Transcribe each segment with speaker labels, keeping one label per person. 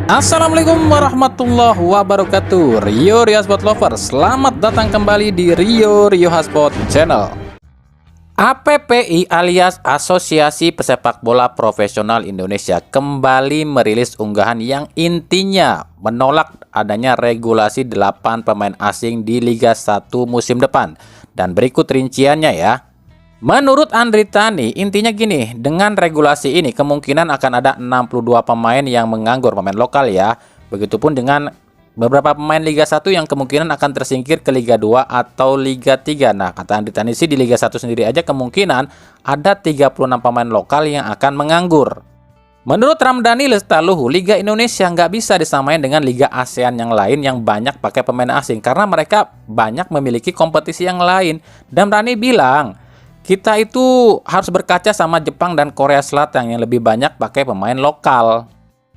Speaker 1: Assalamualaikum warahmatullahi wabarakatuh. Rio Hotspot Lover, selamat datang kembali di Rio Hotspot Channel. APPI alias Asosiasi Pesepak Bola Profesional Indonesia kembali merilis unggahan yang intinya menolak adanya regulasi 8 pemain asing di Liga 1 musim depan. Dan berikut rinciannya ya. Menurut Andri Tani, intinya gini, dengan regulasi ini kemungkinan akan ada 62 pemain yang menganggur, pemain lokal ya. Begitupun dengan beberapa pemain Liga 1 yang kemungkinan akan tersingkir ke Liga 2 atau Liga 3. Nah, kata Andri Tani sih di Liga 1 sendiri aja kemungkinan ada 36 pemain lokal yang akan menganggur. Menurut Ramdhani Lestaluhu, Liga Indonesia nggak bisa disamain dengan Liga ASEAN yang lain yang banyak pakai pemain asing karena mereka banyak memiliki kompetisi yang lain. Dan Rani bilang, kita itu harus berkaca sama Jepang dan Korea Selatan yang lebih banyak pakai pemain lokal.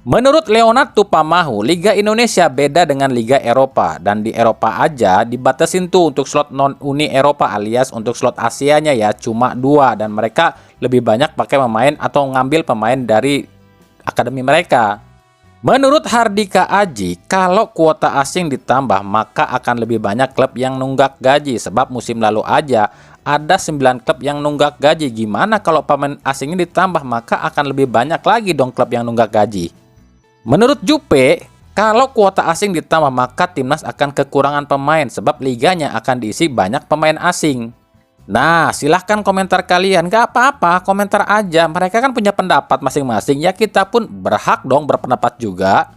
Speaker 1: Menurut Leonard Tupamahu, Liga Indonesia beda dengan Liga Eropa. Dan di Eropa aja dibatasin tuh untuk slot non-Uni Eropa alias untuk slot Asianya ya cuma 2. Dan mereka lebih banyak pakai pemain atau ngambil pemain dari akademi mereka. Menurut Hardika Aji, kalau kuota asing ditambah maka akan lebih banyak klub yang nunggak gaji. Sebab musim lalu aja ada 9 klub yang nunggak gaji. Gimana kalau pemain asingnya ditambah maka akan lebih banyak lagi dong klub yang nunggak gaji. Menurut Jupe, kalau kuota asing ditambah maka timnas akan kekurangan pemain sebab liganya akan diisi banyak pemain asing. Nah, silahkan komentar kalian. Gak apa-apa, komentar aja. Mereka kan punya pendapat masing-masing. Ya kita pun berhak dong berpendapat juga.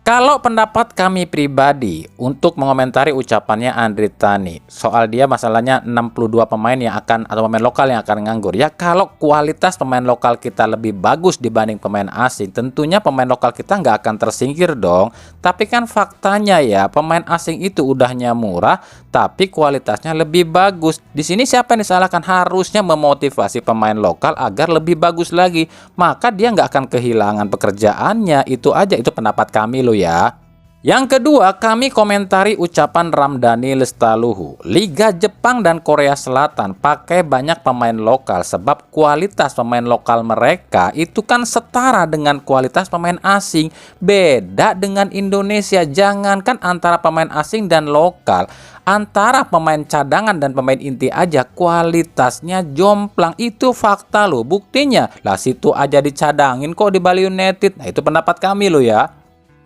Speaker 1: Kalau pendapat kami pribadi untuk mengomentari ucapannya Andri Tani soal dia masalahnya 62 pemain yang akan atau pemain lokal yang akan nganggur. Ya kalau kualitas pemain lokal kita lebih bagus dibanding pemain asing, tentunya pemain lokal kita nggak akan tersingkir dong. Tapi kan faktanya ya pemain asing itu udahnya murah tapi kualitasnya lebih bagus. Di sini siapa yang disalahkan? Harusnya memotivasi pemain lokal agar lebih bagus lagi. Maka dia nggak akan kehilangan pekerjaannya. Itu aja, itu pendapat kami loh ya. Yang kedua, kami komentari ucapan Ramdhani Lestaluhu. Liga Jepang dan Korea Selatan pakai banyak pemain lokal sebab kualitas pemain lokal mereka itu kan setara dengan kualitas pemain asing. Beda dengan Indonesia. Jangankan antara pemain asing dan lokal, antara pemain cadangan dan pemain inti aja kualitasnya jomplang. Itu fakta loh. Buktinya lah situ aja dicadangin kok di Bali United. Nah itu pendapat kami loh ya.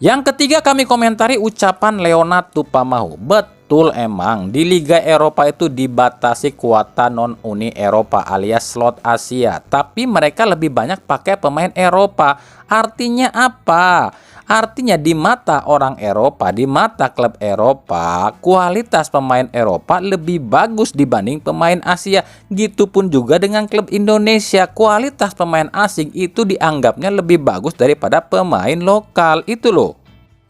Speaker 1: Yang ketiga, kami komentari ucapan Leonard Tupamahu. Betul emang di Liga Eropa itu dibatasi kuota non-Uni Eropa alias slot Asia. Tapi mereka lebih banyak pakai pemain Eropa. Artinya apa? Artinya di mata orang Eropa, di mata klub Eropa, kualitas pemain Eropa lebih bagus dibanding pemain Asia. Gitupun juga dengan klub Indonesia, kualitas pemain asing itu dianggapnya lebih bagus daripada pemain lokal. Itu loh.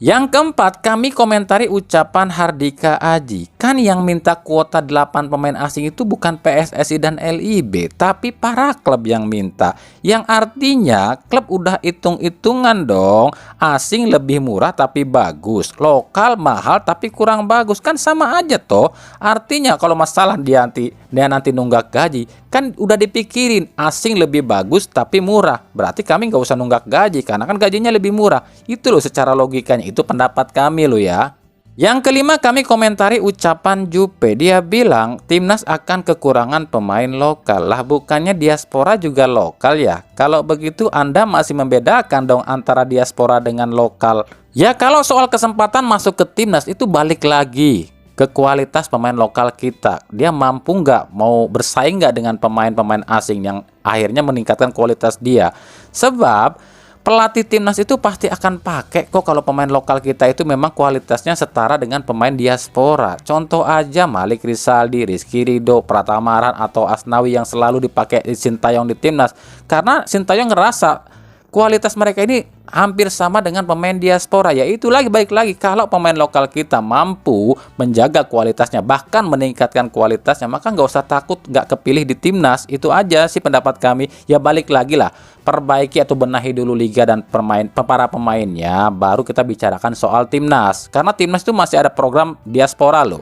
Speaker 1: Yang keempat, kami komentari ucapan Hardika Aji. Kan yang minta kuota 8 pemain asing itu bukan PSSI dan LIB, tapi para klub yang minta. Yang artinya klub udah hitung-hitungan dong. Asing lebih murah tapi bagus, lokal mahal tapi kurang bagus. Kan sama aja toh. Artinya kalau masalah dia nanti nunggak gaji, kan udah dipikirin asing lebih bagus tapi murah. Berarti kami nggak usah nunggak gaji karena kan gajinya lebih murah. Itu loh secara logikanya. Itu pendapat kami loh ya. Yang kelima, kami komentari ucapan Jupe. Dia bilang timnas akan kekurangan pemain lokal. Lah bukannya diaspora juga lokal ya? Kalau begitu Anda masih membedakan dong antara diaspora dengan lokal. Ya kalau soal kesempatan masuk ke timnas itu balik lagi ke kualitas pemain lokal kita. Dia mampu nggak, mau bersaing nggak dengan pemain-pemain asing yang akhirnya meningkatkan kualitas dia. Sebab pelatih timnas itu pasti akan pakai kok kalau pemain lokal kita itu memang kualitasnya setara dengan pemain diaspora. Contoh aja Malik Rizaldi, Rizky Ridho, Pratamaran atau Asnawi yang selalu dipakai Sintayong di timnas. Karena Sintayong ngerasa kualitas mereka ini hampir sama dengan pemain diaspora. Ya itu lagi, baik lagi kalau pemain lokal kita mampu menjaga kualitasnya bahkan meningkatkan kualitasnya, maka nggak usah takut nggak kepilih di timnas. Itu aja sih pendapat kami. Ya balik lagi lah, perbaiki atau benahi dulu liga dan para pemainnya, baru kita bicarakan soal timnas. Karena timnas itu masih ada program diaspora loh.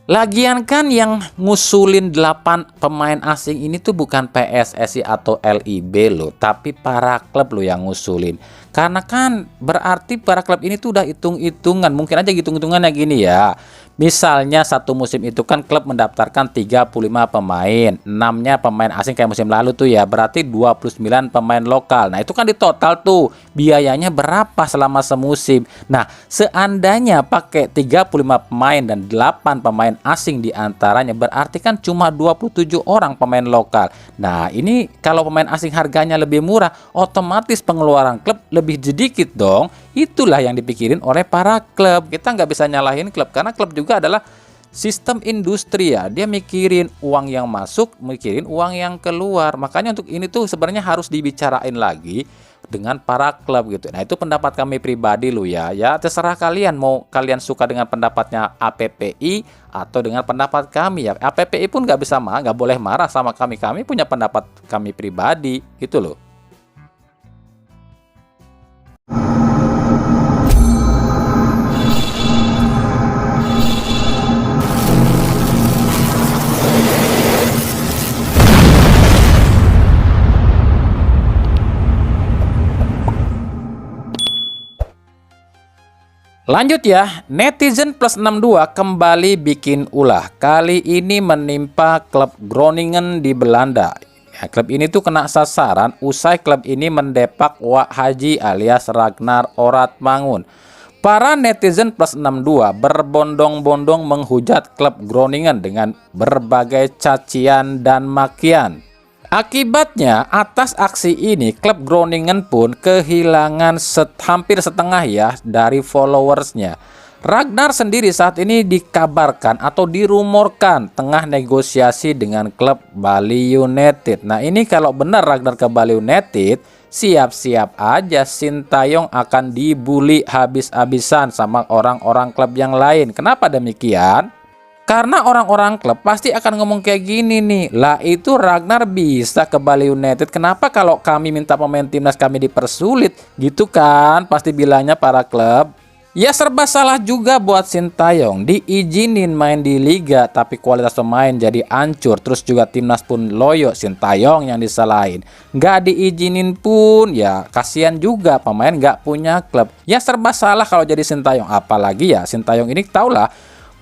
Speaker 1: Lagian kan yang ngusulin 8 pemain asing ini tuh bukan PSSI atau LIB loh, tapi para klub loh yang ngusulin. Karena kan berarti para klub ini tuh udah hitung-hitungan, mungkin aja hitung-hitungannya gini ya. Misalnya satu musim itu kan klub mendaftarkan 35 pemain, 6-nya pemain asing kayak musim lalu tuh ya, berarti 29 pemain lokal. Nah itu kan di total tuh biayanya berapa selama semusim. Nah seandainya pakai 35 pemain dan 8 pemain asing diantaranya, berarti kan cuma 27 orang pemain lokal. Nah ini kalau pemain asing harganya lebih murah, otomatis pengeluaran klub lebih sedikit dong. Itulah yang dipikirin oleh para klub. Kita nggak bisa nyalahin klub, karena klub juga adalah sistem industri ya. Dia mikirin uang yang masuk, mikirin uang yang keluar. Makanya untuk ini tuh sebenarnya harus dibicarain lagi dengan para klub gitu. Nah itu pendapat kami pribadi lo ya. Ya terserah kalian, mau kalian suka dengan pendapatnya APPI atau dengan pendapat kami ya. APPI pun nggak bisa marah, nggak boleh marah sama kami. Kami punya pendapat kami pribadi gitu loh. Lanjut ya, netizen plus 62 kembali bikin ulah. Kali ini menimpa klub Groningen di Belanda. Ya, klub ini tuh kena sasaran usai klub ini mendepak Wak Haji alias Ragnar Oratmangun. Para netizen plus 62 berbondong-bondong menghujat klub Groningen dengan berbagai cacian dan makian. Akibatnya, atas aksi ini, klub Groningen pun kehilangan hampir setengah ya dari followersnya. Ragnar sendiri saat ini dikabarkan atau dirumorkan tengah negosiasi dengan klub Bali United. Nah ini kalau benar Ragnar ke Bali United, siap-siap aja Sintayong akan dibully habis-habisan sama orang-orang klub yang lain. Kenapa demikian? Karena orang-orang klub pasti akan ngomong kayak gini nih, lah itu Ragnar bisa ke Bali United, kenapa kalau kami minta pemain timnas kami dipersulit, gitu kan pasti bilangnya para klub. Ya serba salah juga buat Sintayong, diizinin main di liga tapi kualitas pemain jadi hancur, terus juga timnas pun loyo, Sintayong yang disalahin. Nggak diizinin pun ya kasihan juga, pemain nggak punya klub. Ya serba salah kalau jadi Sintayong, apalagi ya Sintayong ini taulah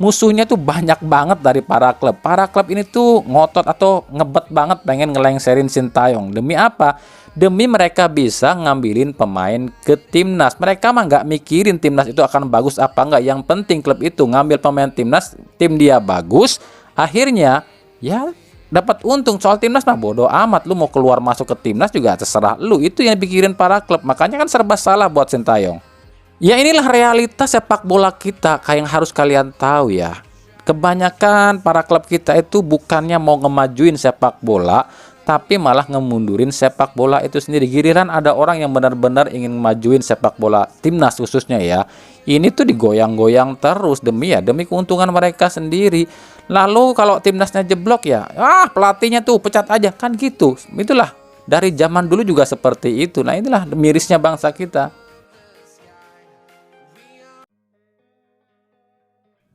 Speaker 1: musuhnya tuh banyak banget dari para klub. Para klub ini tuh ngotot atau ngebet banget pengen ngelengserin Sintayong. Demi apa? Demi mereka bisa ngambilin pemain ke timnas. Mereka mah nggak mikirin timnas itu akan bagus apa enggak. Yang penting klub itu ngambil pemain timnas, tim dia bagus. Akhirnya ya dapat untung. Soal timnas mah bodo amat. Lu mau keluar masuk ke timnas juga terserah lu. Itu yang dipikirin para klub. Makanya kan serba salah buat Sintayong. Ya inilah realitas sepak bola kita, kayak yang harus kalian tahu ya. Kebanyakan para klub kita itu bukannya mau ngemajuin sepak bola, tapi malah ngemundurin sepak bola itu sendiri. Giliran ada orang yang benar-benar ingin majuin sepak bola timnas khususnya ya, ini tuh digoyang-goyang terus demi keuntungan mereka sendiri. Lalu kalau timnasnya jeblok ya, pelatihnya tuh pecat aja kan gitu. Itulah dari zaman dulu juga seperti itu. Nah inilah mirisnya bangsa kita.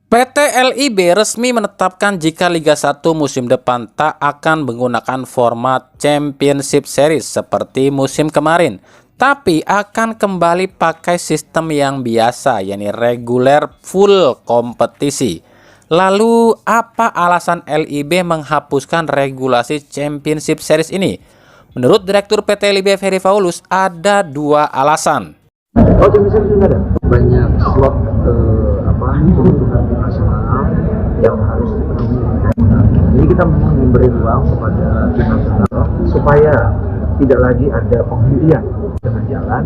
Speaker 1: PT LIB resmi menetapkan jika Liga 1 musim depan tak akan menggunakan format Championship Series seperti musim kemarin, tapi akan kembali pakai sistem yang biasa, yakni reguler full kompetisi. Lalu apa alasan LIB menghapuskan regulasi Championship Series ini? Menurut Direktur PT LIB Ferry Paulus ada dua alasan.
Speaker 2: Oh, Championship sudah ada banyak slot keuntungan nasional yang harus dipenuhi. Jadi kita memberi ruang kepada tim nasional supaya tidak lagi ada penghentian dengan jalan.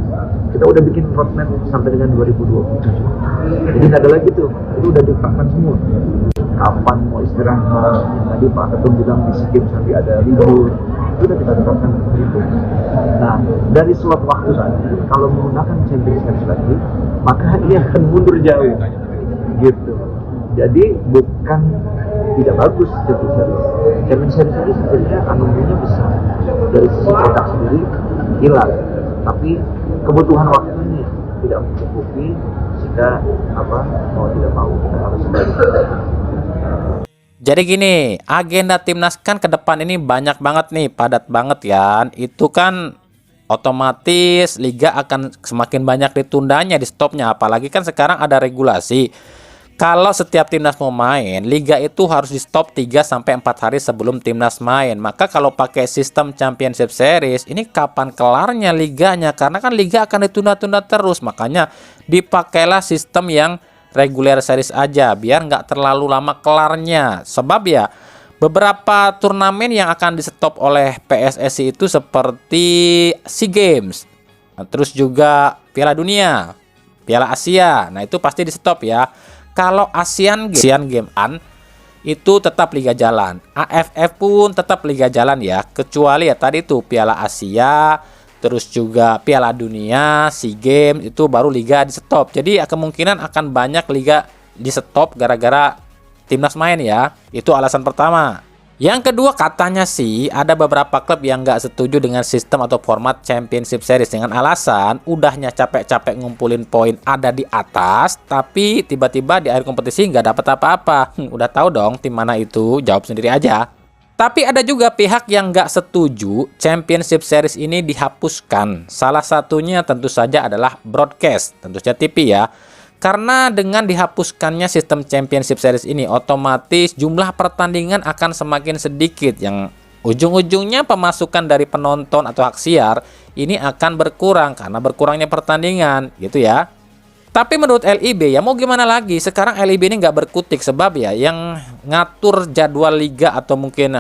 Speaker 2: Kita udah bikin roadmap sampai dengan 2027. Jadi nggak ada lagi tuh, itu udah ditetapkan semua. Kapan mau istirahat? Yang tadi Pak Ketum bilang di SEA nanti ada libur. Itu udah kita tetapkan seperti itu. Nah, dari slot waktu saja, kalau menggunakan Champions Series lagi, maka ini akan mundur jauh. Gitu. Jadi bukan tidak bagus Champions Series. Champions Series ini sebenarnya anugerahnya besar. Dari sisi produk sendiri hilang, tapi kebutuhan waktunya tidak mencukupi, sehingga mau tidak mau kita harus balik.
Speaker 1: Jadi gini, agenda timnas kan ke depan ini banyak banget nih, padat banget kan. Itu kan otomatis liga akan semakin banyak ditundanya, di stopnya. Apalagi kan sekarang ada regulasi. Kalau setiap timnas mau main, liga itu harus di stop 3-4 hari sebelum timnas main. Maka kalau pakai sistem Championship Series, ini kapan kelarnya liganya? Karena kan liga akan ditunda-tunda terus. Makanya dipakailah sistem yang regular series aja biar nggak terlalu lama kelarnya. Sebab ya beberapa turnamen yang akan di stop oleh PSSI itu seperti SEA Games, terus juga Piala Dunia, Piala Asia. Nah itu pasti di stop ya. Kalau Asian Games itu tetap liga jalan, AFF pun tetap liga jalan ya, kecuali ya tadi tuh Piala Asia, terus juga Piala Dunia, SEA Games itu baru liga di stop. Jadi kemungkinan akan banyak liga di stop gara-gara timnas main ya. Itu alasan pertama. Yang kedua, katanya sih ada beberapa klub yang nggak setuju dengan sistem atau format Championship Series dengan alasan udahnya capek-capek ngumpulin poin ada di atas, tapi tiba-tiba di akhir kompetisi nggak dapat apa-apa. Udah tahu dong tim mana itu, jawab sendiri aja. Tapi ada juga pihak yang nggak setuju Championship Series ini dihapuskan. Salah satunya tentu saja adalah broadcast, tentu saja TV ya. Karena dengan dihapuskannya sistem Championship Series ini, otomatis jumlah pertandingan akan semakin sedikit. Yang ujung-ujungnya pemasukan dari penonton atau hak siar ini akan berkurang karena berkurangnya pertandingan, gitu ya. Tapi menurut LIB ya mau gimana lagi, sekarang LIB ini nggak berkutik sebab ya yang ngatur jadwal liga atau mungkin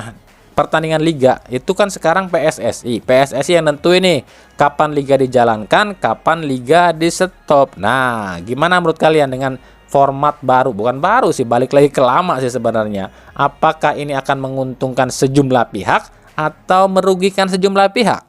Speaker 1: pertandingan liga itu kan sekarang PSSI. PSSI yang nentuin nih kapan liga dijalankan, kapan liga di stop. Nah, gimana menurut kalian dengan format baru? Bukan baru sih, balik lagi ke lama sih sebenarnya. Apakah ini akan menguntungkan sejumlah pihak atau merugikan sejumlah pihak?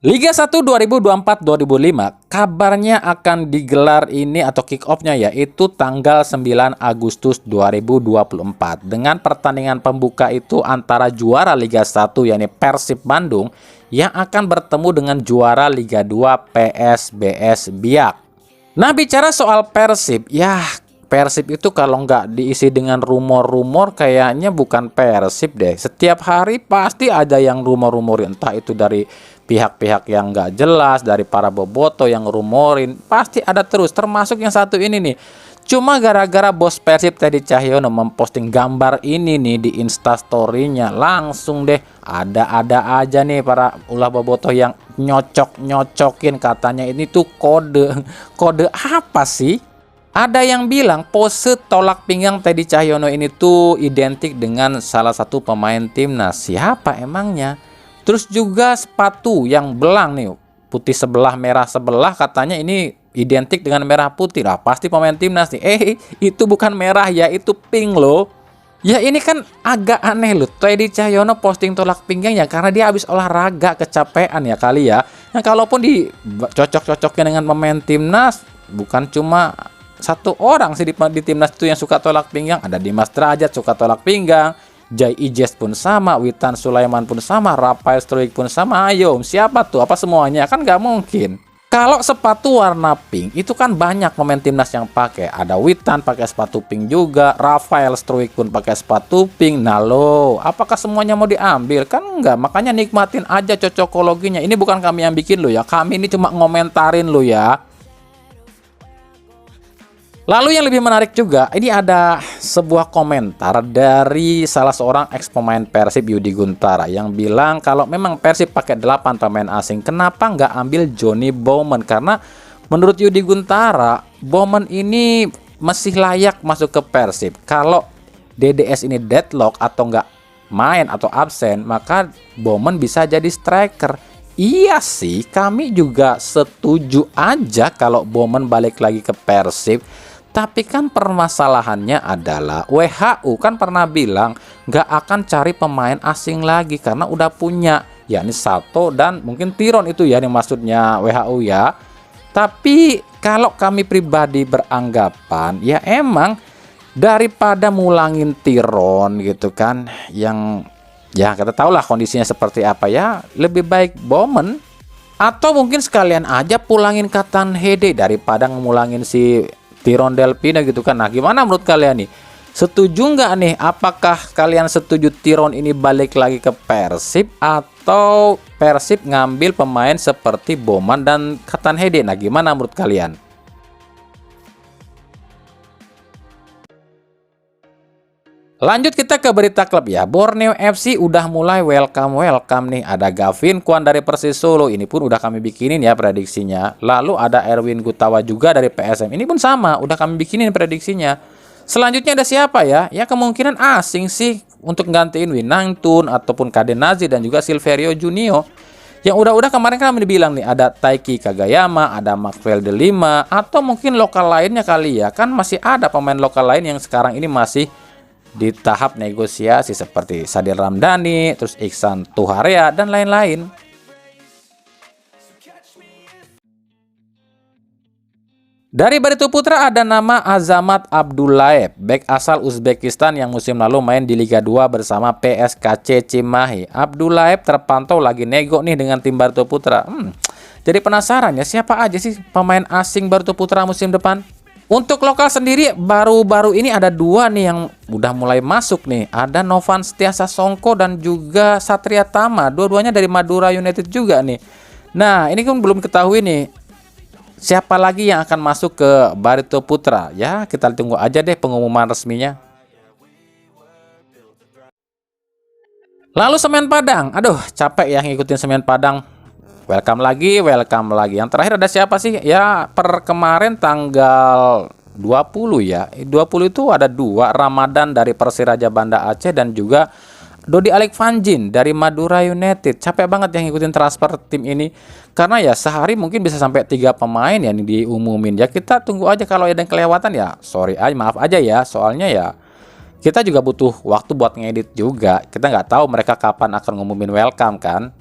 Speaker 1: Liga 1 2024-2025 kabarnya akan digelar ini atau kick off-nya yaitu tanggal 9 Agustus 2024 dengan pertandingan pembuka itu antara juara Liga 1 yakni Persib Bandung yang akan bertemu dengan juara Liga 2 PSBS Biak. Nah, bicara soal Persib, ya Persib itu kalau nggak diisi dengan rumor-rumor kayaknya bukan Persib deh. Setiap hari pasti ada yang rumor-rumor, entah itu dari pihak-pihak yang nggak jelas, dari para boboto yang rumorin, pasti ada terus, termasuk yang satu ini nih. Cuma gara-gara bos Persib Teddy Cahyono memposting gambar ini nih di Instastory-nya, langsung deh ada-ada aja nih para ulah boboto yang nyocok-nyocokin katanya ini tuh kode apa sih? Ada yang bilang pose tolak pinggang Teddy Cahyono ini tuh identik dengan salah satu pemain timnas. Siapa emangnya? Terus juga sepatu yang belang nih, putih sebelah merah sebelah, katanya ini identik dengan merah putih. Lah pasti pemain timnas nih. Itu bukan merah ya, itu pink loh. Ya ini kan agak aneh loh. Teddy Cahyono posting tolak pinggang ya karena dia habis olahraga kecapean ya kali ya. Nah kalaupun dicocok-cocokin dengan pemain timnas, bukan cuma satu orang sih di timnas itu yang suka tolak pinggang. Ada Dimas Derajat suka tolak pinggang, Jai Ijes pun sama, Witan Sulaiman pun sama, Rafael Struik pun sama. Ayo, siapa tuh? Apa semuanya? Kan nggak mungkin. Kalau sepatu warna pink itu kan banyak pemain timnas yang pakai. Ada Witan pakai sepatu pink juga, Rafael Struik pun pakai sepatu pink. Nah lo, apakah semuanya mau diambil? Kan enggak. Makanya nikmatin aja cocokologinya. Ini bukan kami yang bikin lo ya. Kami ini cuma ngomentarin lo ya. Lalu yang lebih menarik juga, ini ada sebuah komentar dari salah seorang ex pemain Persib Yudi Guntara yang bilang kalau memang Persib pakai 8 pemain asing, kenapa nggak ambil Johnny Bowman? Karena menurut Yudi Guntara, Bowman ini masih layak masuk ke Persib. Kalau DDS ini deadlock atau nggak main atau absen, maka Bowman bisa jadi striker. Iya sih, kami juga setuju aja kalau Bowman balik lagi ke Persib. Tapi kan permasalahannya adalah WHO kan pernah bilang nggak akan cari pemain asing lagi karena udah punya, yakni Sato dan mungkin Tiron itu ya yang maksudnya WHO ya. Tapi kalau kami pribadi beranggapan ya emang daripada mulangin Tiron gitu kan, yang ya kita tahu lah kondisinya seperti apa ya, lebih baik Bowman atau mungkin sekalian aja pulangin Katan Hede daripada ngulangin si Tiron Delpina gitu kan. Nah, gimana menurut kalian nih? Setuju nggak nih? Apakah kalian setuju Tiron ini balik lagi ke Persib atau Persib ngambil pemain seperti Bowman dan Kattanhede? Nah, gimana menurut kalian? Lanjut kita ke berita klub ya. Borneo FC udah mulai welcome nih. Ada Gavin Kwan dari Persis Solo. Ini pun udah kami bikinin ya prediksinya. Lalu ada Erwin Gutawa juga dari PSM. Ini pun sama, udah kami bikinin prediksinya. Selanjutnya ada siapa ya? Ya kemungkinan asing sih untuk gantiin Winangtun ataupun Kadenazi dan juga Silverio Junio. Yang udah kemarin kan kami bilang nih, ada Taiki Kagayama, ada Maxwell Delima, atau mungkin lokal lainnya kali ya. Kan masih ada pemain lokal lain yang sekarang ini masih di tahap negosiasi seperti Sadil Ramdhani, terus Iksan Tuharea dan lain-lain. Dari Barito Putra ada nama Azamat Abdullaev, bek asal Uzbekistan yang musim lalu main di Liga 2 bersama PSKC Cimahi. Abdullaev terpantau lagi nego nih dengan tim Barito Putra. Jadi penasaran ya, siapa aja sih pemain asing Barito Putra musim depan? Untuk lokal sendiri baru-baru ini ada dua nih yang udah mulai masuk nih. Ada Novan Setiasa Songko dan juga Satria Tama. Dua-duanya dari Madura United juga nih. Nah, ini kan belum ketahui nih siapa lagi yang akan masuk ke Barito Putra. Ya, kita tunggu aja deh pengumuman resminya. Lalu Semen Padang. Aduh, capek ya ngikutin Semen Padang. Welcome lagi. Yang terakhir ada siapa sih? Ya, per kemarin tanggal 20 ya. 20 itu ada dua, Ramadan dari Persiraja Banda Aceh dan juga Dodi Alek Vanjin dari Madura United. Capek banget yang ngikutin transfer tim ini. Karena ya sehari mungkin bisa sampai 3 pemain ya diumumin. Ya kita tunggu aja, kalau ada yang kelewatan ya sorry aja, maaf aja ya. Soalnya ya kita juga butuh waktu buat ngedit juga. Kita nggak tahu mereka kapan akan ngumumin welcome kan.